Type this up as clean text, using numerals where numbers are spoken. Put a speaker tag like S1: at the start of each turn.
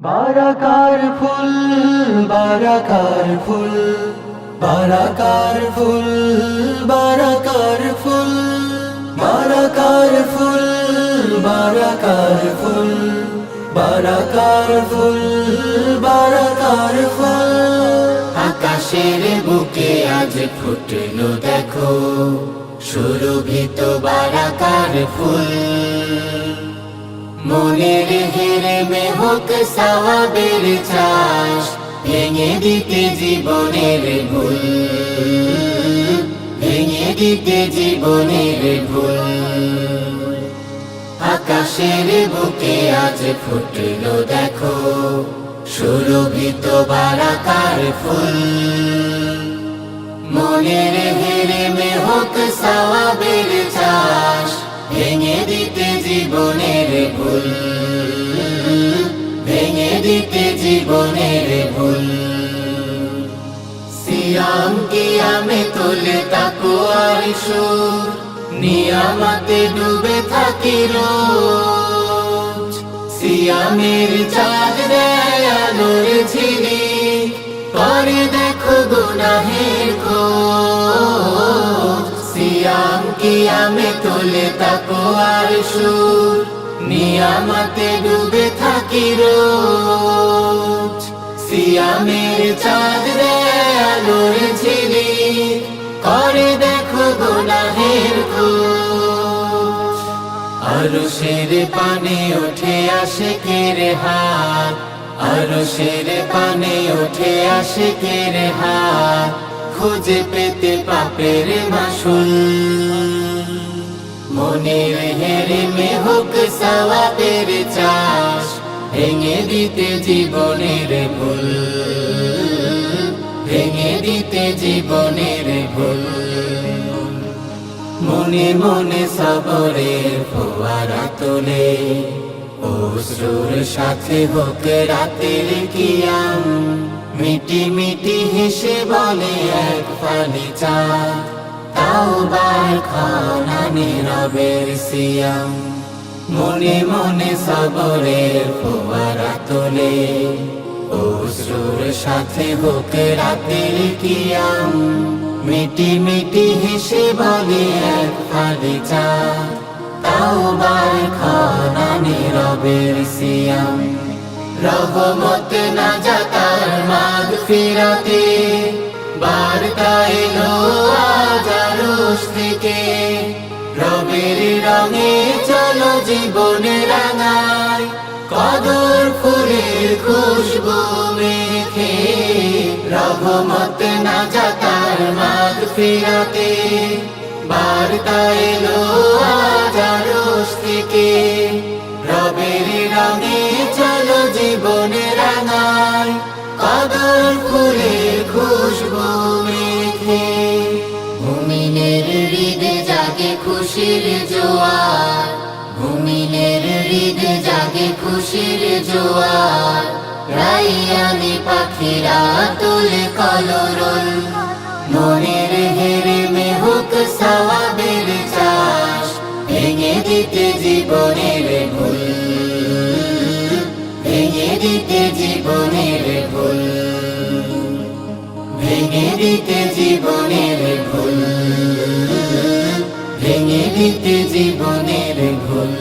S1: বারাকার ফুল, বারাকার ফুল, বারাকার ফুল, বারাকার ফুল, বারাকার ফুল, বারাকার ফুল, বারাকার ফুল, বারাকার ফুল।
S2: আকাশের বুকে আজ ফুটলো দেখো সুরভিত বারাকার ফুল। মনের হেরেমে হোক সওয়াবের চাষ, ভেঙে দিতে জীবনের ভুল, ভেঙে দিতে জীবনের ভুল। আকাশের বুকে আজ ফুটলো দেখো সুরভিত বারাকার ফুল। মনের হেরেমে হোক সওয়াবের চাষ, ভেঙে দিতে জীবনের ভুল, ভেঙে দিতে জীবনের ভুল। সিয়াম কিয়ামে তোলে তাকওয়ার সুর, নিয়ামতে ডুবে থাকি রোজ। সিয়ামের চাঁদ দেয় আলোর ঝিলিক, পরে দেখো গুনাহের খোঁজ। সিয়াম কিয়ামে তোলে তাকওয়ার সুর, নিয়ামতে ডুবে থাকি রোজ। সিয়ামের চাঁদ দেয় আলোর ঝিলিক, করে দেখো গুনাহের খোঁজ। আরশের পানে উঠে আশিকের হাত, আরশের পানে উঠে আশিকের হাত, খুঁজে পেতে পাপের মাসুল। মনের হেরেমে হোক সওয়াবের চাষ, ভেঙে দিতে জীবনের ভুল, ভেঙে দিতে জীবনের ভুল। মনে মনে সবরের ফোয়ারা তোলে, অশ্রুর সাথে হোক রাতের কিয়াম। মিটি মিটি হেসে বলে এক ফালি চাঁদ, তাওবার খানা নীরবের সিয়াম। মনে মনে সবরের ফোয়ারা তোলে, অশ্রুর সাথে হোক রাতের কিয়াম। মিটি মিটি হেসে বলে এক ফালি চাঁদ, তাওবার খানা নীরবের সিয়াম। রহমত নাজাতার মাগফিরাতে বার্তা এলো আজ আরশ থেকে। রবের রঙে চলো জীবনে রাঙায়, কদর ফুলের খুশবু মেখে। রহমত নাজাতার মাগফিরাতে বার্তা এলো আজ আরশ থেকে। রবের রঙে চলো জীবনে রাঙায়, কদর ফুলের খুশবু মেখে। মুমিনের হৃদে জাগে খুশির জোয়ার, মুমিনের হৃদে জাগে খুশির জোয়ার। রাইয়ানি পাখিরা তোলে কলরল, মনের হেরেমে হোক সওয়াবের চাষ, ভেঙে দিতে জীবনের ভুল, ভেঙে দিতে জীবনের ভুল, ভেঙে দিতে জীবনের ভুল, ভেঙে দিতে জীবনের ভুল।